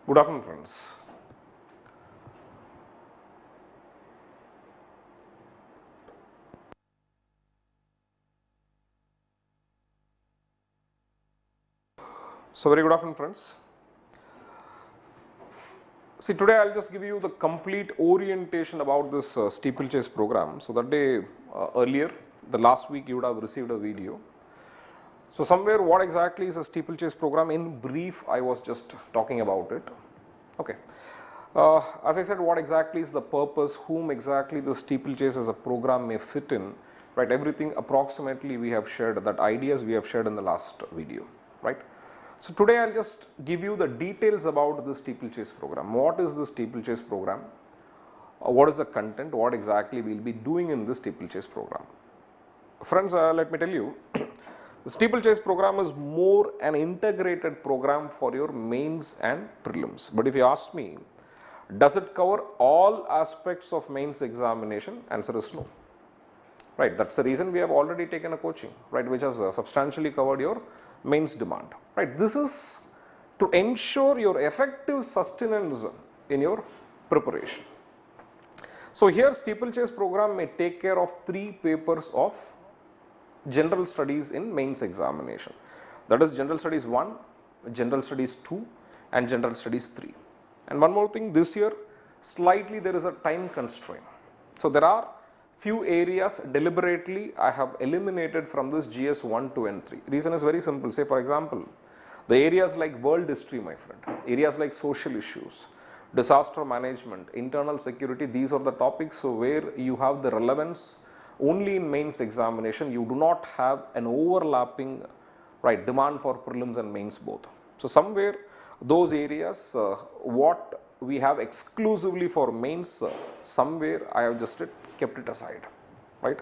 Good afternoon, friends. So, very good afternoon, friends. See, today I will just give you the complete orientation about this steeplechase program. So, that day earlier, the last week you would have received a video. So, somewhere what exactly is a steeplechase program? In brief, I was just talking about it. Okay. As I said, what exactly is the purpose, whom exactly the steeplechase as a program may fit in, right? Everything approximately we have shared, that ideas we have shared in the last video, right? So, today I will just give you the details about the steeplechase program. What is the steeplechase program? What is the content? What exactly we will be doing in this steeplechase program? Friends, let me tell you, the steeplechase program is more an integrated program for your mains and prelims. But if you ask me, does it cover all aspects of mains examination? Answer is no. Right, that is the reason we have already taken a coaching, right, which has substantially covered your mains demand. Right, this is to ensure your effective sustenance in your preparation. So, here steeplechase program may take care of 3 papers of general studies in mains examination. That is general studies 1, general studies 2 and general studies 3. And one more thing, this year slightly there is a time constraint. So, there are few areas deliberately I have eliminated from this GS 1, 2 and 3. Reason is very simple. Say for example, the areas like world history, my friend, areas like social issues, disaster management, internal security, these are the topics where you have the relevance only in mains examination. You do not have an overlapping, right, demand for prelims and mains both. So, somewhere those areas what we have exclusively for mains, somewhere I have just kept it aside, right.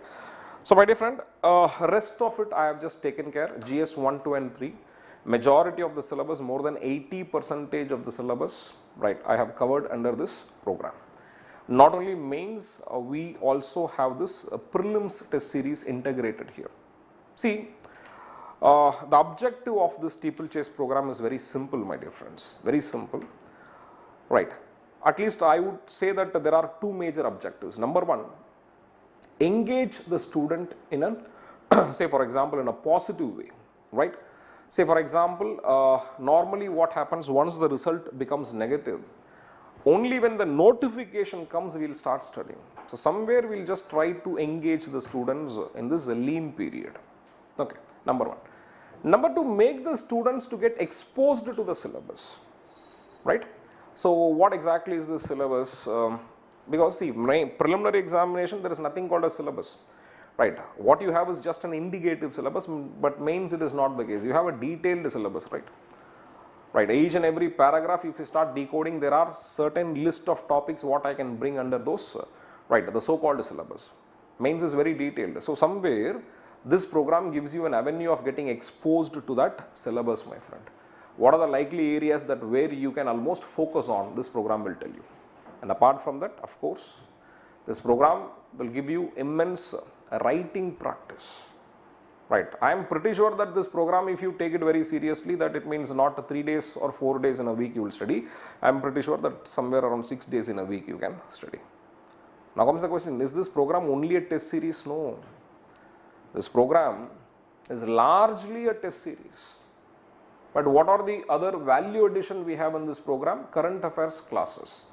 So, my dear friend, rest of it I have just taken care. GS 1, 2 and 3, majority of the syllabus, more than 80% of the syllabus, right, I have covered under this program. Not only mains, we also have this prelims test series integrated here. See, the objective of this steeplechase program is very simple, my dear friends, very simple, right. At least I would say that there are 2 major objectives. Number 1, engage the student in a say for example in a positive way, right. Say for example, normally what happens once the result becomes negative, only when the notification comes we will start studying. So, somewhere we will just try to engage the students in this lean period, okay, number 1. Number 2, make the students to get exposed to the syllabus, right. So, what exactly is the syllabus? Because see, preliminary examination there is nothing called a syllabus, right. What you have is just an indicative syllabus, but mains it is not the case. You have a detailed syllabus, right. Right, each and every paragraph if you start decoding, there are certain list of topics what I can bring under those, right, the so called syllabus. Mains is very detailed. So, somewhere this program gives you an avenue of getting exposed to that syllabus, my friend. What are the likely areas that where you can almost focus on, this program will tell you. And apart from that, of course, this program will give you immense writing practice. Right, I am pretty sure that this program, if you take it very seriously, that it means not 3 days or 4 days in a week you will study. I am pretty sure that somewhere around 6 days in a week you can study. Now comes the question, is this program only a test series? No, this program is largely a test series. But what are the other value addition we have in this program? Current affairs classes,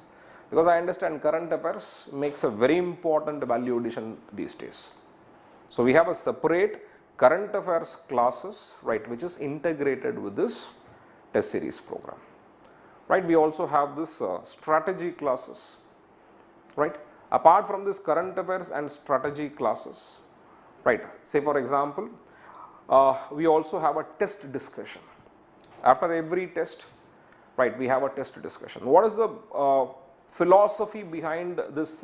because I understand current affairs makes a very important value addition these days. So, we have a separate current affairs classes, right, which is integrated with this test series program, right. We also have this strategy classes, right. Apart from this current affairs and strategy classes, right, say for example, we also have a test discussion. After every test, right, we have a test discussion. What is the philosophy behind this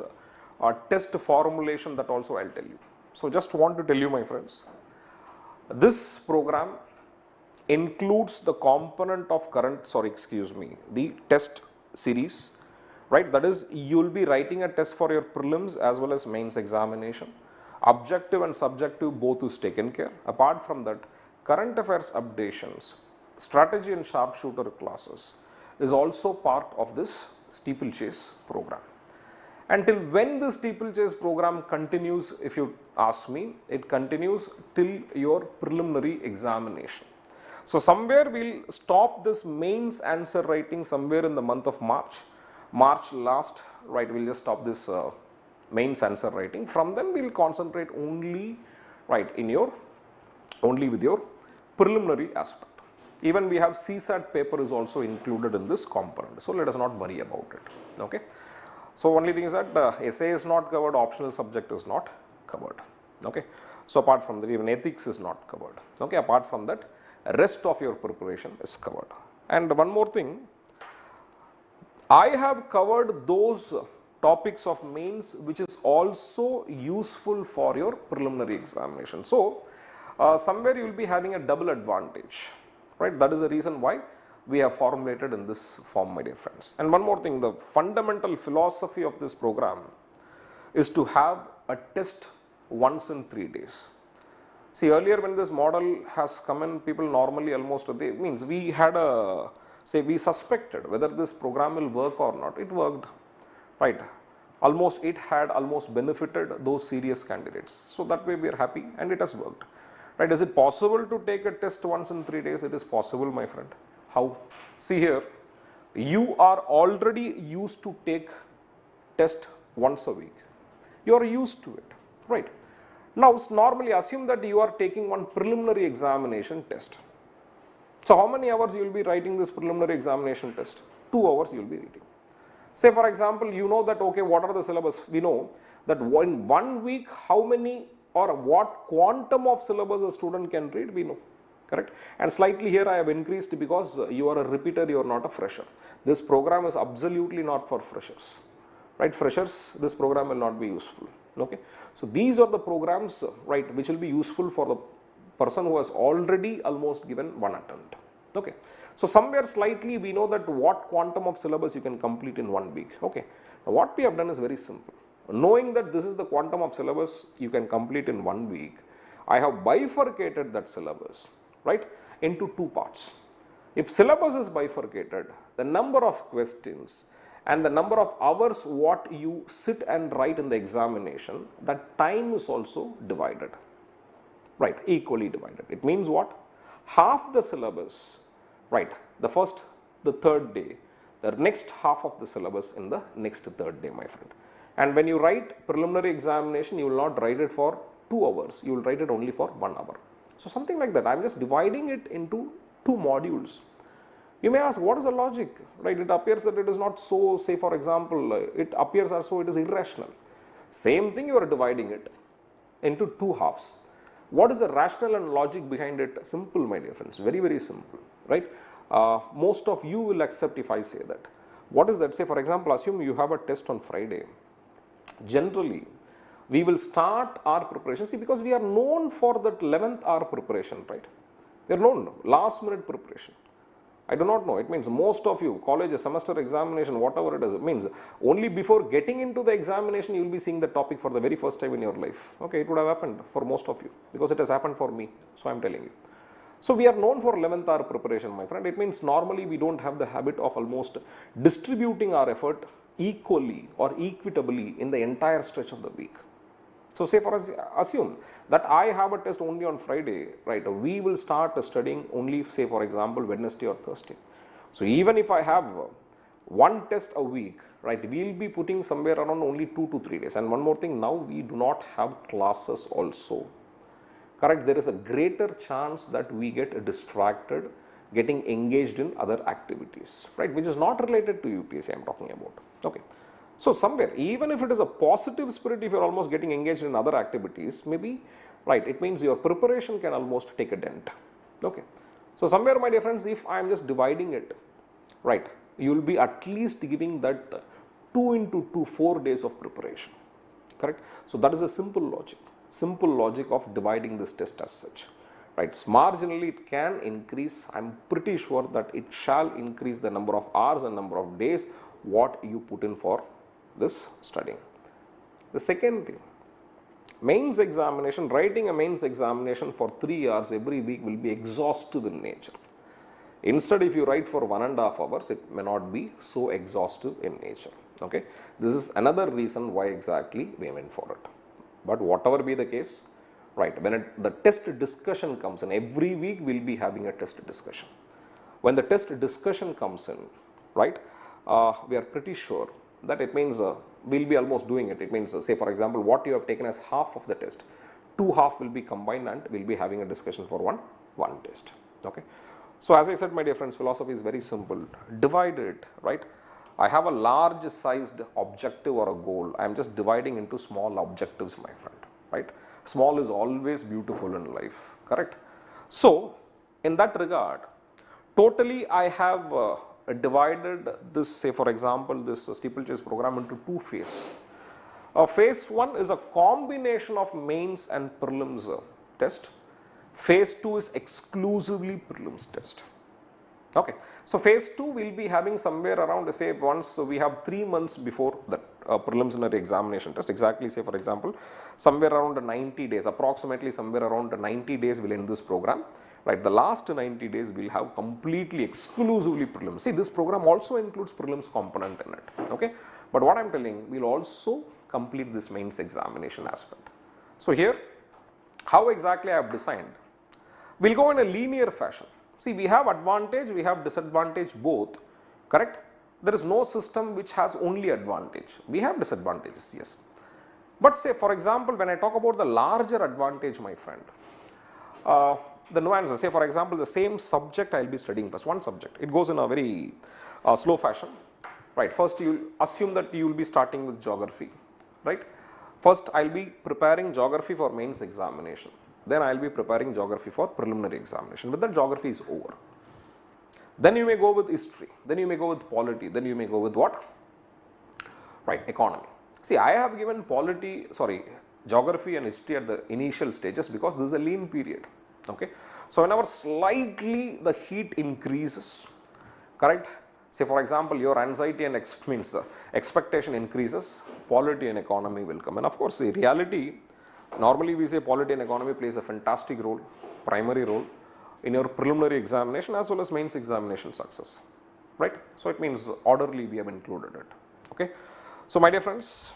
test formulation, that also I will tell you. So, just want to tell you, my friends, this program includes the component of the test series, right. That is, you will be writing a test for your prelims as well as mains examination. Objective and subjective both is taken care. Apart from that, current affairs updations, strategy and sharpshooter classes, is also part of this steeplechase program. Until when the steeplechase program continues, if you ask me, it continues till your preliminary examination. So somewhere we'll stop this mains answer writing somewhere in the month of March last, right, we'll just stop this mains answer writing. From then we'll concentrate only, right, only with your preliminary aspect. Even we have CSAT paper is also included in this component. So let us not worry about it. Okay. So only thing is that essay is not covered, optional subject is not covered. Okay. So apart from that, even ethics is not covered. Okay. Apart from that, rest of your preparation is covered. And one more thing, I have covered those topics of mains which is also useful for your preliminary examination. So somewhere you will be having a double advantage, right? That is the reason why we have formulated in this form, my dear friends. And one more thing, the fundamental philosophy of this program is to have a test once in 3 days. See, earlier when this model has come in, people normally almost, means we had a, say we suspected whether this program will work or not. It worked, right? Almost it had almost benefited those serious candidates. So that way we are happy and it has worked, right? Is it possible to take a test once in 3 days? It is possible, my friend. How? See here, you are already used to take test once a week. You are used to it, right? Now normally assume that you are taking one preliminary examination test. So how many hours you will be writing this preliminary examination test? 2 hours you will be reading. Say for example, you know that, okay, what are the syllabus? We know that in 1 week, how many or what quantum of syllabus a student can read, we know, correct? And slightly here I have increased because you are a repeater, you are not a fresher. This program is absolutely not for freshers, right? Freshers, this program will not be useful, okay? So these are the programs, right, which will be useful for the person who has already almost given one attempt, okay? So somewhere slightly we know that what quantum of syllabus you can complete in 1 week, okay? Now what we have done is very simple. Knowing that this is the quantum of syllabus you can complete in 1 week, I have bifurcated that syllabus, right, into 2 parts. If syllabus is bifurcated, the number of questions and the number of hours what you sit and write in the examination, that time is also divided, right, equally divided. It means what? Half the syllabus, right, the first, the third day, the next half of the syllabus in the next third day, my friend. And when you write preliminary examination, you will not write it for 2 hours, you will write it only for 1 hour. So something like that. I am just dividing it into 2 modules. You may ask, what is the logic, right? It appears that it is not so, say for example, it appears as though it is irrational. Same thing, you are dividing it into 2 halves. What is the rationale and logic behind it? Simple, my dear friends, very, very simple, right? Most of you will accept if I say that. What is that? Say for example, assume you have a test on Friday. Generally, we will start our preparation, see, because we are known for that 11th hour preparation, right? We are known, last minute preparation. I do not know, it means most of you, college, semester examination, whatever it is, it means only before getting into the examination, you will be seeing the topic for the very first time in your life. Okay, it would have happened for most of you, because it has happened for me, so I am telling you. So we are known for 11th hour preparation, my friend. It means normally we don't have the habit of almost distributing our effort equally or equitably in the entire stretch of the week. So say for us, assume that I have a test only on Friday, right? We will start studying only, say for example, Wednesday or Thursday. So even if I have one test a week, right, we will be putting somewhere around only 2 to 3 days. And one more thing, now we do not have classes also, correct? There is a greater chance that we get distracted, getting engaged in other activities, right, which is not related to UPSC I am talking about, okay? So somewhere, even if it is a positive spirit, if you are almost getting engaged in other activities, maybe, right, it means your preparation can almost take a dent, okay? So somewhere, my dear friends, if I am just dividing it, right, you will be at least giving that 2 into 2, 4 days of preparation, correct? So that is a simple logic of dividing this test as such, right? Marginally it can increase, I am pretty sure that it shall increase the number of hours and number of days what you put in for this studying. The second thing, mains examination, writing a mains examination for 3 hours every week will be exhaustive in nature. Instead, if you write for 1.5 hours, it may not be so exhaustive in nature. Okay, this is another reason why exactly we went for it. But whatever be the case, right, when the test discussion comes in, every week we will be having a test discussion. When the test discussion comes in, right, we are pretty sure that it means we will be almost doing it. It means, say for example, what you have taken as half of the test, 2 half will be combined and we will be having a discussion for one test. Okay. So, as I said, my dear friends, philosophy is very simple. Divide it, right. I have a large sized objective or a goal. I am just dividing into small objectives, my friend, right. Small is always beautiful in life, correct. So, in that regard, totally I have divided this, say for example, this steeplechase program into 2 phases. Phase 1 is a combination of mains and prelims test. Phase 2 is exclusively prelims test. Okay. So, phase 2 will be having somewhere around, say once we have 3 months before the preliminary examination test, exactly say for example, somewhere around 90 days, approximately somewhere around 90 days will end this program. Right, the last 90 days we will have completely exclusively prelims. See, this program also includes prelims component in it. Okay, but what I am telling, we will also complete this mains examination aspect. So, here how exactly I have designed, we will go in a linear fashion. See, we have advantage, we have disadvantage both, correct. There is no system which has only advantage, we have disadvantages, yes. But say for example, when I talk about the larger advantage, my friend, the nuances, say for example, the same subject I will be studying first, one subject, it goes in a very slow fashion, right. First you will assume that you will be starting with geography, right. First I will be preparing geography for mains examination, then I will be preparing geography for preliminary examination, with that geography is over. Then you may go with history, then you may go with polity, then you may go with what? Right, economy. See, I have given geography and history at the initial stages because this is a lean period. Okay. So, whenever slightly the heat increases, correct, say for example, your anxiety and expectation increases, polity and economy will come. And of course, in reality, normally we say polity and economy plays a fantastic role, primary role in your preliminary examination as well as mains examination success, right. So, it means orderly we have included it. Okay. So, my dear friends,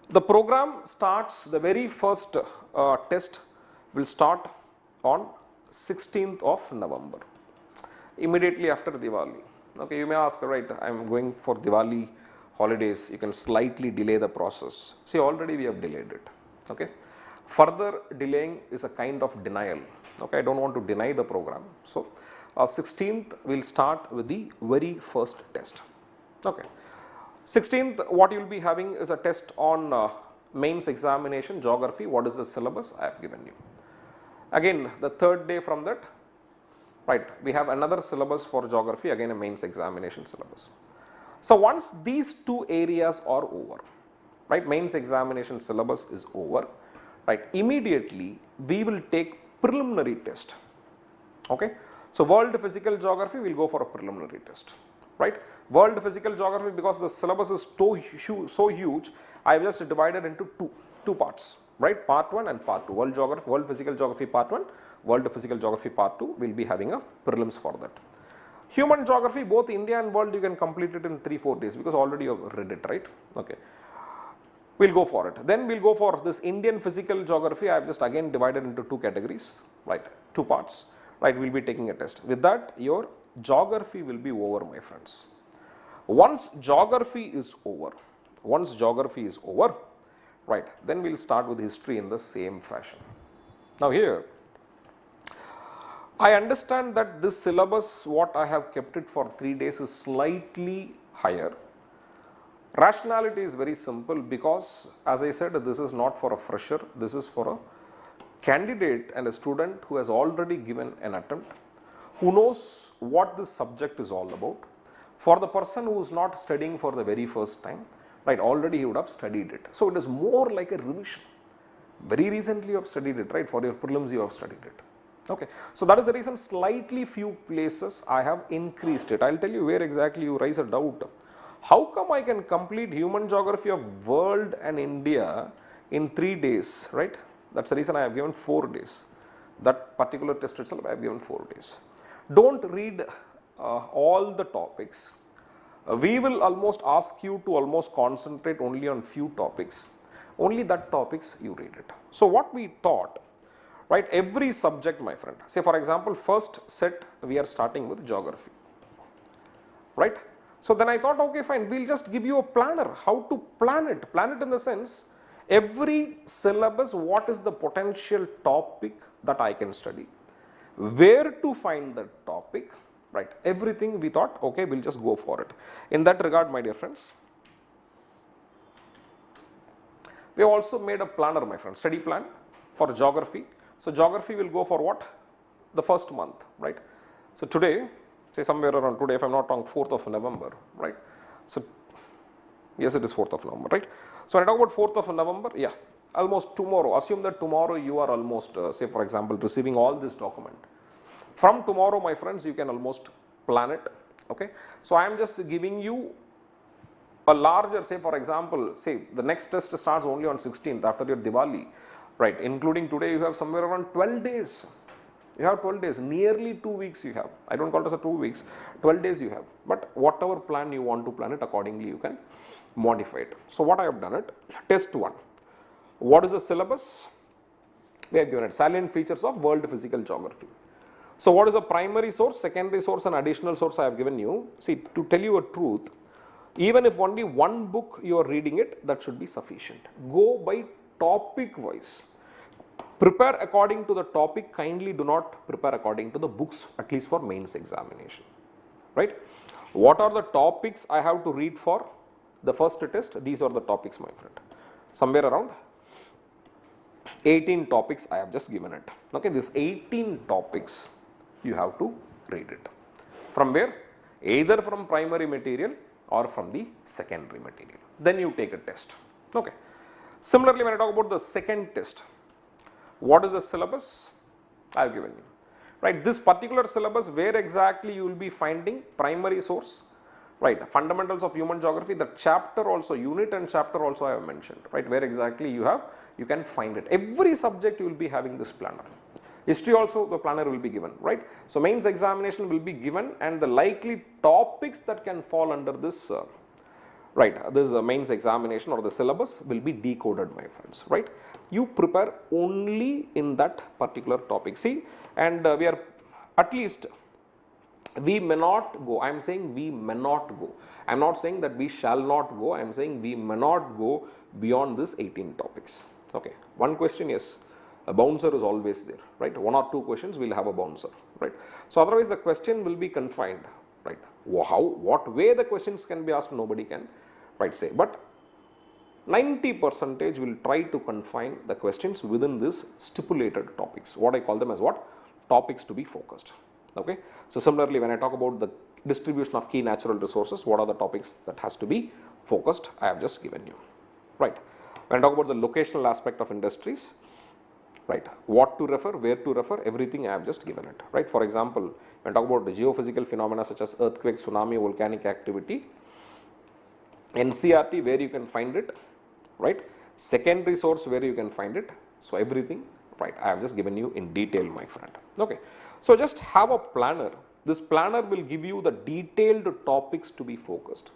the program starts, the very first test will start on 16th of November, immediately after Diwali. Okay, you may ask, right, I am going for Diwali holidays, you can slightly delay the process. See, already we have delayed it. Okay. Further delaying is a kind of denial. Okay, I do not want to deny the program. So, 16th we will start with the very first test. Okay. 16th, what you will be having is a test on mains examination, geography, what is the syllabus I have given you. Again, the third day from that, right, we have another syllabus for geography, again a mains examination syllabus. So, once these 2 areas are over, right, mains examination syllabus is over, right, immediately we will take preliminary test. Okay. So, world physical geography will go for a preliminary test, right. World physical geography, because the syllabus is so huge, I have just divided into two parts, right, part 1 and part 2, world physical geography part 1, world physical geography part 2 will be having a prelims for that. Human geography, both India and world, you can complete it in 3-4 days because already you have read it, right. Okay. We will go for it. Then we will go for this Indian physical geography. I have just again divided into 2 categories, right, 2 parts, right, we will be taking a test. With that, your geography will be over, my friends. Once geography is over, right, then we will start with history in the same fashion. Now, here I understand that this syllabus, what I have kept it for 3 days, is slightly higher. Rationality is very simple because, as I said, this is not for a fresher, this is for a candidate and a student who has already given an attempt, who knows what this subject is all about. For the person who is not studying for the very first time, right, already he would have studied it. So, it is more like a revision. Very recently you have studied it, right, for your prelims you have studied it. Okay. So, that is the reason slightly few places I have increased it. I will tell you where exactly you raise a doubt. How come I can complete human geography of world and India in 3 days, right? That is the reason I have given 4 days. That particular test itself I have given 4 days. don't read all the topics. We will almost ask you to almost concentrate only on few topics. Only that topics you read it. So what we thought, right, every subject, my friend, say for example, first set we are starting with geography, right? So then I thought, okay, fine, we'll just give you a planner, how to plan it in the sense, every syllabus, what is the potential topic that I can study, where to find the topic, right, everything we thought, okay, we'll just go for it. In that regard, my dear friends, we also made a planner, my friend, study plan for geography. So geography will go for what? The first month, right? So today, say somewhere around today, if I'm not wrong, 4th of November, right? So yes, it is 4th of November, right? So when I talk about 4th of November, yeah, almost tomorrow, assume that tomorrow you are almost, say for example, receiving all this document. From tomorrow, my friends, you can almost plan it, okay? So I am just giving you a larger, say for example, say the next test starts only on 16th after your Diwali, right? Including today, you have somewhere around 12 days. You have 12 days, nearly 2 weeks you have. I don't call it as a 2 weeks, 12 days you have. But whatever plan you want to plan it, accordingly you can modify it. So what I have done it, test 1. What is the syllabus? We have given it salient features of world physical geography. So what is a primary source, secondary source and additional source I have given you? See, to tell you a truth, even if only one book you are reading it, that should be sufficient. Go by topic wise. Prepare according to the topic, kindly do not prepare according to the books, at least for mains examination, right? What are the topics I have to read for the first test? These are the topics, my friend. Somewhere around 18 topics I have just given it. Okay, these 18 topics you have to read it. From where? Either from primary material or from the secondary material. Then you take a test. Okay. Similarly, when I talk about the second test, what is the syllabus? I have given you. Right, this particular syllabus, where exactly you will be finding primary source, right, fundamentals of human geography, the chapter also, unit and chapter also I have mentioned, right, where exactly you can find it. Every subject you will be having this planner. History also the planner will be given, right. So mains examination will be given and the likely topics that can fall under this this mains examination or the syllabus will be decoded, my friends, right. You prepare only in that particular topic. See, and we are at least, we may not go, I am saying we may not go. I am not saying that we shall not go, I am saying we may not go beyond this 18 topics. Okay. One question, yes, a bouncer is always there, right. 1 or 2 questions will have a bouncer, right. So otherwise the question will be confined, right. How, what way the questions can be asked, nobody can, right, say, but 90% will try to confine the questions within this stipulated topics. What I call them as what? Topics to be focused. Okay. So similarly, when I talk about the distribution of key natural resources, what are the topics that has to be focused? I have just given you. Right. When I talk about the locational aspect of industries, right, what to refer, where to refer, everything I have just given it. Right. For example, when I talk about the geophysical phenomena such as earthquake, tsunami, volcanic activity, NCRT, where you can find it, right, secondary source where you can find it. So everything, right, I have just given you in detail, my friend. Okay. So just have a planner. This planner will give you the detailed topics to be focused,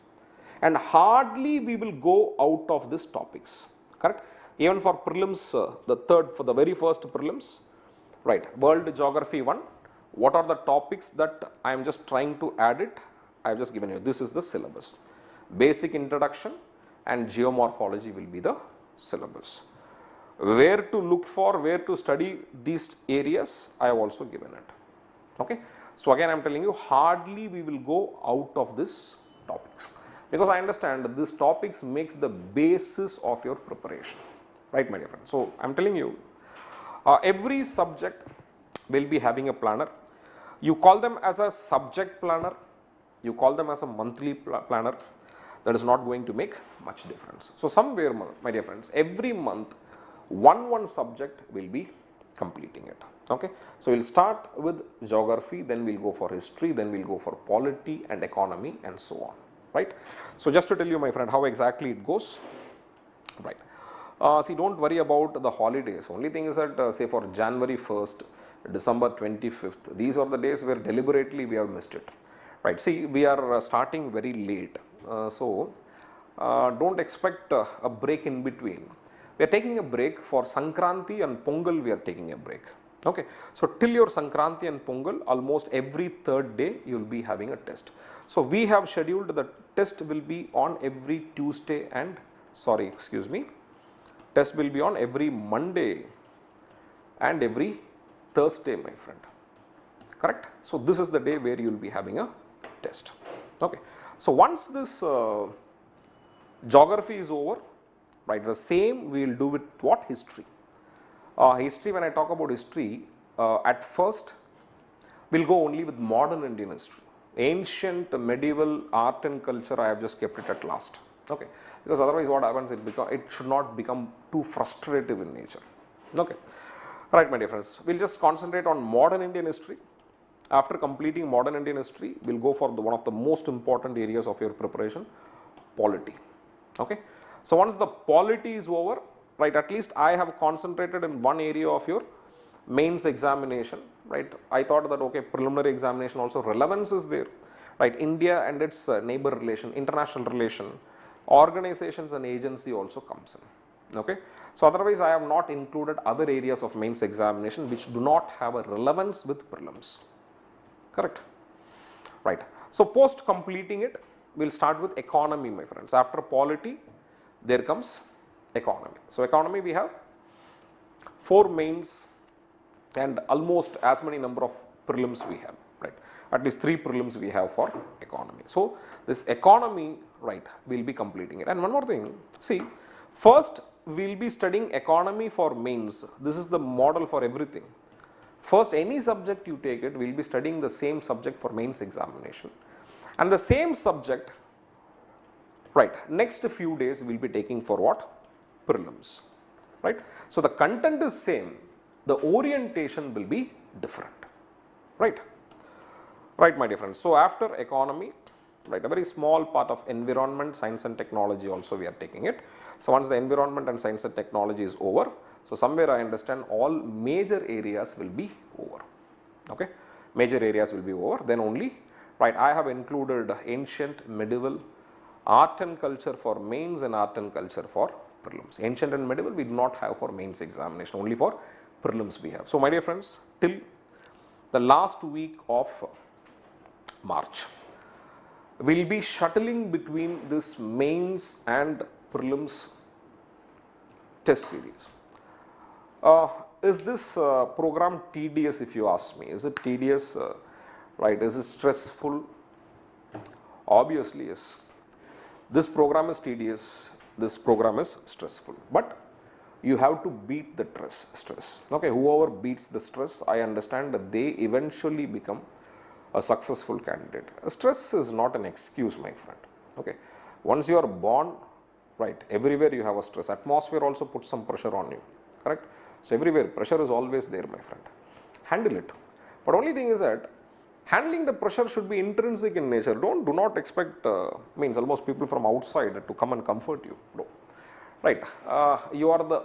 and hardly we will go out of these topics, correct. Even for prelims, for the very first prelims, right, world geography 1, what are the topics that I am just trying to add it? I have just given you, this is the syllabus. Basic introduction and geomorphology will be the syllabus. Where to look for, where to study these areas, I have also given it. Okay. So again I am telling you, hardly we will go out of this topics, because I understand that this topics makes the basis of your preparation, right, my dear friend. So I am telling you, every subject will be having a planner. You call them as a subject planner, you call them as a monthly planner, that is not going to make much difference. So somewhere, my dear friends, every month one subject will be completing it. Okay. So we'll start with geography, then we'll go for history, then we'll go for polity and economy and so on, right. So just to tell you, my friend, how exactly it goes, right. See, don't worry about the holidays. Only thing is that say for January 1st, December 25th. These are the days where deliberately we have missed it. Right. See, we are starting very late. Don't expect a break in between. We are taking a break for Sankranti and Pongal, we are taking a break. Okay. So, till your Sankranti and Pongal, almost every third day you will be having a test. So, we have scheduled the test will be on every Tuesday and test will be on every Monday and every Thursday, my friend. Correct? So, this is the day where you will be having a test. Okay. So, once this geography is over, right, the same we will do with what? History. History, when I talk about history, at first we will go only with modern Indian history. Ancient, medieval, art and culture, I have just kept it at last. Okay. Because otherwise what happens, it should not become too frustrative in nature. Okay. Right, my dear friends, we will just concentrate on modern Indian history. After completing modern Indian history, we will go for one of the most important areas of your preparation, polity. Okay. So, once the polity is over, right, at least I have concentrated in one area of your mains examination, right. I thought that, okay, preliminary examination also relevance is there, right. India and its neighbor relation, international relation, organizations and agency also comes in. Okay. So, otherwise I have not included other areas of mains examination which do not have a relevance with prelims. Correct. Right. So, post completing it, we will start with economy, my friends. After polity, there comes economy. So, economy we have 4 mains and almost as many number of prelims we have, right. At least 3 prelims we have for economy. So, this economy, right, we will be completing it. And one more thing, see, first we will be studying economy for mains. This is the model for everything. First, any subject you take it, we will be studying the same subject for mains examination, and the same subject, right, next few days we will be taking for what? Prelims, right. So, the content is same, the orientation will be different, right. Right, my dear friends. So, after economy, right, a very small part of environment, science and technology also we are taking it. So, once the environment and science and technology is over, so somewhere I understand all major areas will be over, okay. Major areas will be over, then only, right, I have included ancient, medieval, art and culture for mains and art and culture for prelims. Ancient and medieval we do not have for mains examination, only for prelims we have. So, my dear friends, till the last week of March, we will be shuttling between this mains and prelims test series. Is this program tedious, if you ask me? Is it tedious? Right, is it stressful? Obviously, yes. This program is tedious, this program is stressful, but you have to beat the stress. Okay, whoever beats the stress, I understand that they eventually become a successful candidate. Stress is not an excuse, my friend. Okay, once you are born, right, everywhere you have a stress. Atmosphere also puts some pressure on you, correct? So, everywhere pressure is always there, my friend. Handle it. But only thing is that handling the pressure should be intrinsic in nature. Do not expect means almost people from outside to come and comfort you. No. Right. You are the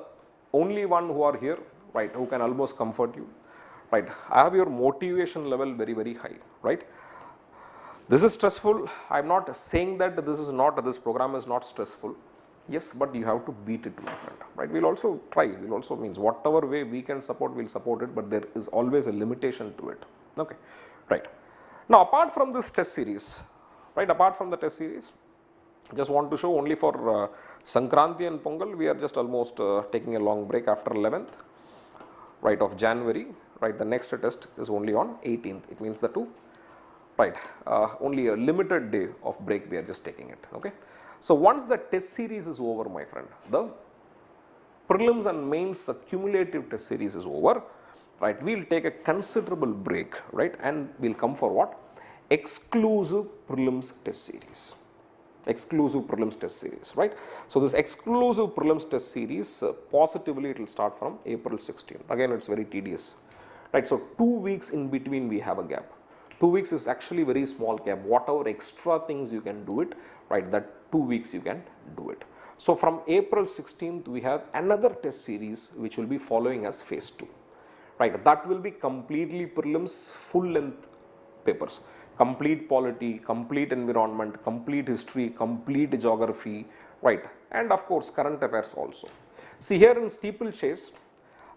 only one who are here, right, who can almost comfort you. Right. I have your motivation level very, very high, right. This is stressful. I am not saying that this program is not stressful. Yes, but you have to beat it, my friend, right. We will also try, we will also means whatever way we can support, we will support it, but there is always a limitation to it. Okay. Right. Now, apart from this test series, right, apart from the test series, just want to show only for Sankranti and Pongal, we are just almost taking a long break after 11th, right, of January, right. The next test is only on 18th. It means the two, right, only a limited day of break we are just taking it. Okay. So, once the test series is over, my friend, the prelims and mains cumulative test series is over, right, we will take a considerable break, right, and we will come for what? Exclusive prelims test series. Exclusive prelims test series, right. So, this exclusive prelims test series positively it will start from April 16th. Again, it is very tedious, right. So, 2 weeks in between we have a gap. 2 weeks is actually very small gap. Whatever extra things you can do it, right, that 2 weeks you can do it. So, from April 16th we have another test series which will be following as phase 2. right? That will be completely prelims, full length papers, complete polity, complete environment, complete history, complete geography, right? And of course current affairs also. See, here in steeplechase,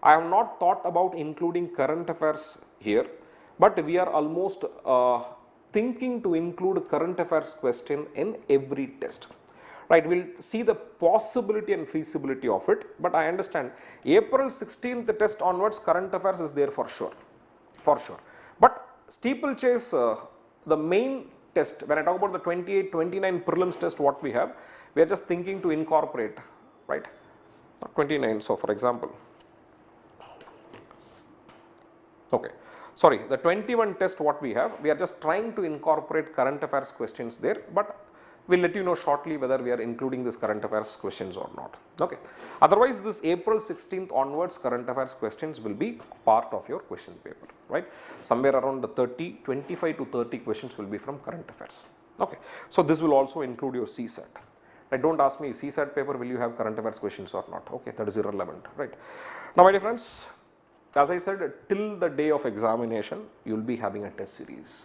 I have not thought about including current affairs here, but we are almost thinking to include current affairs question in every test. Right, we will see the possibility and feasibility of it, but I understand April 16th test onwards current affairs is there for sure, But steeplechase, the main test, when I talk about the 28, 29 prelims test what we have, we are just thinking to incorporate, right, not 29, so for example, okay, sorry, the 21 test what we have, we are just trying to incorporate current affairs questions there, but we'll let you know shortly whether we are including this current affairs questions or not. Okay. Otherwise, this April 16th onwards current affairs questions will be part of your question paper, right? Somewhere around the 25 to 30 questions will be from current affairs. Okay. So this will also include your CSAT. Right? Don't ask me CSAT paper will you have current affairs questions or not. Okay, that is irrelevant, right? Now, my dear friends, as I said, till the day of examination, you will be having a test series.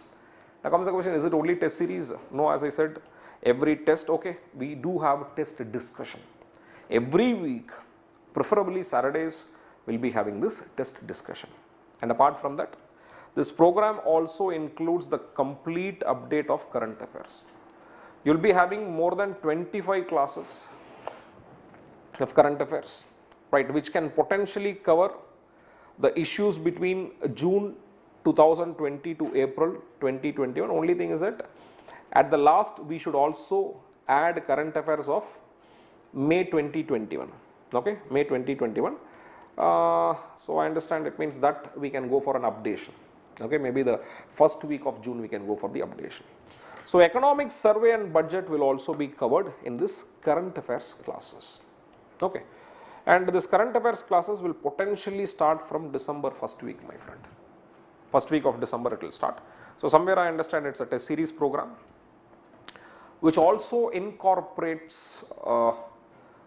Now comes the question, is it only test series? No, as I said, every test, okay, we do have test discussion. Every week, preferably Saturdays, we'll be having this test discussion. And apart from that, this program also includes the complete update of current affairs. You'll be having more than 25 classes of current affairs, right, which can potentially cover the issues between June 2020 to April 2021. Only thing is that at the last, we should also add current affairs of May 2021, okay, May 2021. So I understand it means that we can go for an updation, okay, maybe the first week of June we can go for the updation. So economic survey and budget will also be covered in this current affairs classes, okay. And this current affairs classes will potentially start from December first week, my friend. First week of December it will start. So somewhere I understand it's a test series program, which also incorporates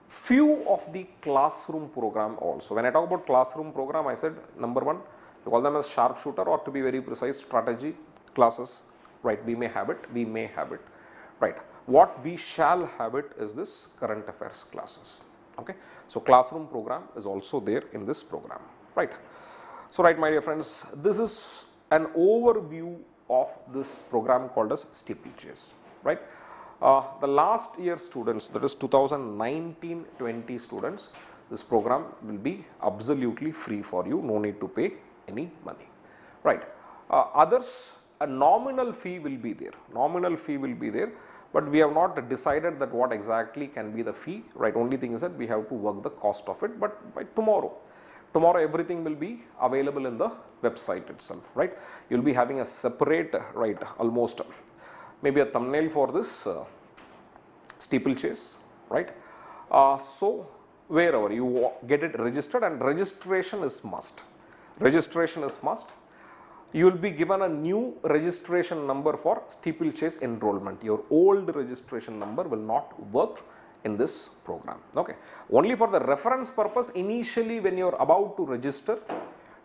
few of the classroom program also. When I talk about classroom program, I said number one, you call them as sharpshooter, or to be very precise, strategy classes, right? We may have it, right? What we shall have it is this current affairs classes, okay? So classroom program is also there in this program, right? So right, my dear friends, this is an overview of this program called as steeplechase, right? The last year students, that is 2019-20 students, this program will be absolutely free for you, no need to pay any money, right? Others, a nominal fee will be there, but we have not decided that what exactly can be the fee, right? Only thing is that we have to work the cost of it, but by tomorrow everything will be available in the website itself, right? You will be having a separate, right, almost maybe a thumbnail for this steeplechase, right? So wherever you get it registered, and registration is must. You will be given a new registration number for steeplechase enrollment. Your old registration number will not work in this program, okay? Only for the reference purpose, initially when you are about to register,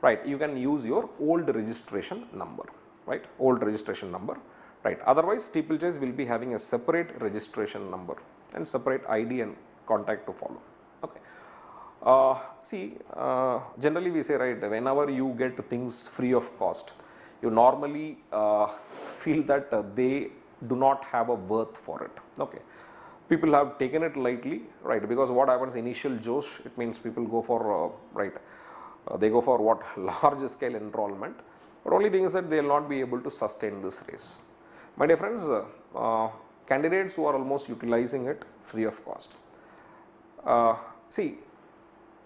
right, you can use your old registration number, right? Right. Otherwise, steeplechase will be having a separate registration number and separate ID and contact to follow, okay? See, generally we say, right, whenever you get things free of cost, you normally feel that they do not have a worth for it, okay? People have taken it lightly, right, because what happens, initial josh, it means people go for, right, they go for what, large scale enrollment, but only thing is that they will not be able to sustain this race. My dear friends, candidates who are almost utilizing it free of cost, see,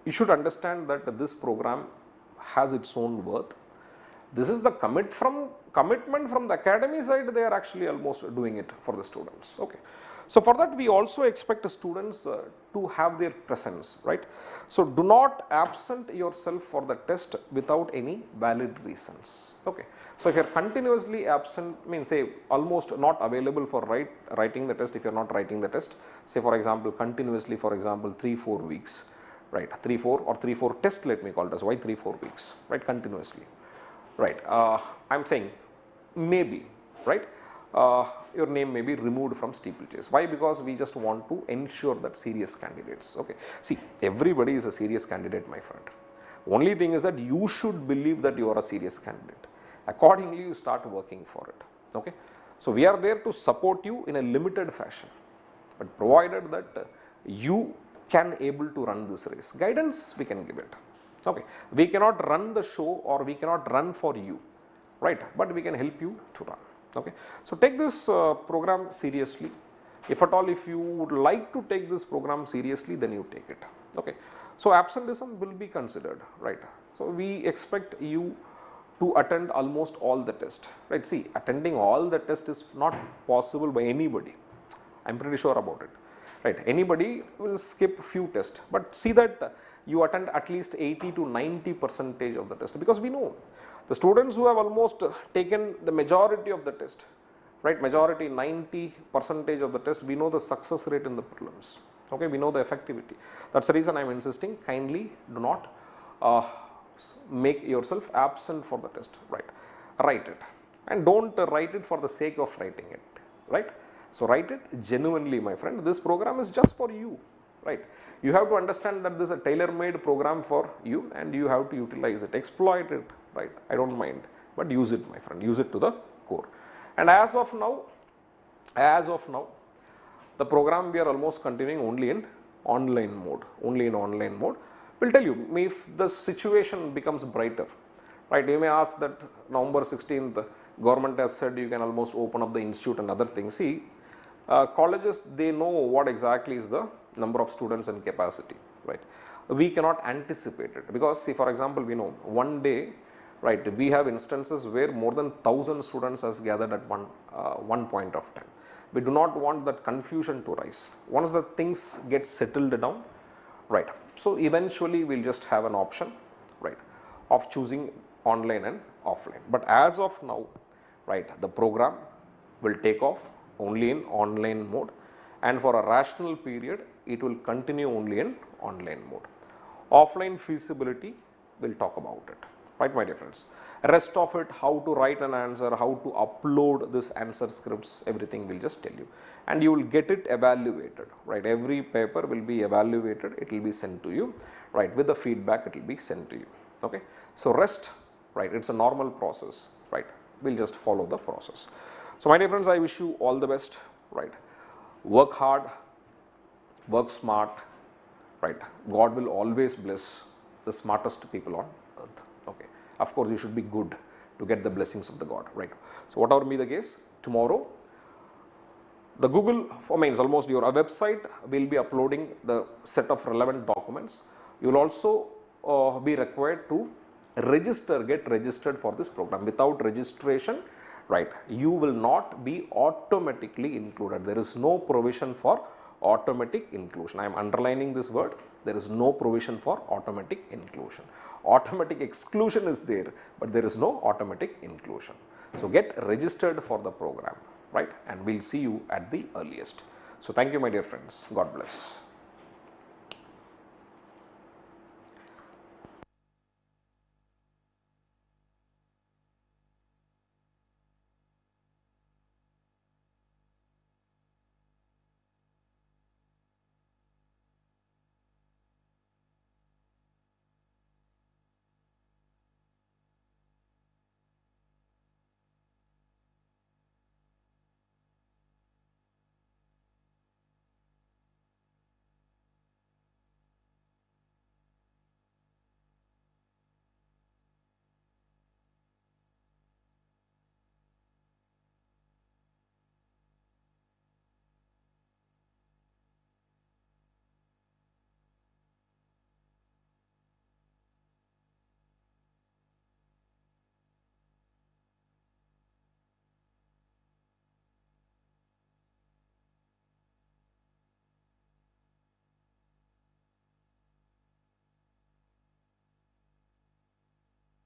you should understand that this program has its own worth. This is the commitment from the academy side, they are actually almost doing it for the students, okay? So for that we also expect students to have their presence, right? So do not absent yourself for the test without any valid reasons, okay? So if you are continuously absent, means say almost not available for writing the test, if you are not writing the test, say for example continuously, for example 3-4 weeks, right, 3-4 or 3-4 test, let me call it as, why 3-4 weeks, right, continuously, right. I'm saying maybe, right, your name may be removed from steeplechase. Why? Because we just want to ensure that serious candidates, okay. See, everybody is a serious candidate, my friend. Only thing is that you should believe that you are a serious candidate. Accordingly, you start working for it, okay. So we are there to support you in a limited fashion, but provided that you can able to run this race. Guidance we can give it, okay. We cannot run the show or we cannot run for you, right, but we can help you to run, okay. So take this program seriously. If at all, if you would like to take this program seriously, then you take it, okay. So absenteeism will be considered, right. So we expect you to attend almost all the tests, right. See, attending all the tests is not possible by anybody. I'm pretty sure about it, right. Anybody will skip few tests, but see that you attend at least 80 to 90% of the test, because we know the students who have almost taken the majority of the test, right, majority 90% of the test, we know the success rate in the prelims, okay, we know the effectivity. That's the reason I'm insisting, kindly do not make yourself absent for the test, right. Write it, and don't write it for the sake of writing it, right. So write it genuinely, my friend. This program is just for you, right. You have to understand that this is a tailor-made program for you, and you have to utilize it, exploit it, right. I don't mind, but use it, my friend, use it to the core. And as of now, the program we are almost continuing only in online mode, We'll tell you if the situation becomes brighter, right. You may ask that November 16th, government has said you can almost open up the institute and other things. See, colleges, they know what exactly is the number of students and capacity, right. We cannot anticipate it, because see, for example, we know one day, right, we have instances where more than 1,000 students has gathered at one point of time. We do not want that confusion to rise. Once the things get settled down, right, so eventually we'll just have an option, right, of choosing online and offline. But as of now, right, the program will take off only in online mode, and for a rational period it will continue only in online mode. Offline feasibility, we'll talk about it, right, my dear friends. Rest of it, how to write an answer, how to upload this answer scripts, everything will just tell you, and you will get it evaluated, right. Every paper will be evaluated, it will be sent to you, right, with the feedback it will be sent to you, okay. So rest, right, it's a normal process, right, we'll just follow the process. So my dear friends, I wish you all the best, right. Work hard, work smart, right. God will always bless the smartest people on earth, okay. Of course, you should be good to get the blessings of the God, right. So whatever be the case, tomorrow the Google means almost your website will be uploading the set of relevant documents. You will also be required to get registered for this program. Without registration, right, you will not be automatically included. There is no provision for automatic inclusion. I am underlining this word. There is no provision for automatic inclusion. Automatic exclusion is there, but there is no automatic inclusion. So get registered for the program, right, and we'll see you at the earliest. So thank you, my dear friends. God bless.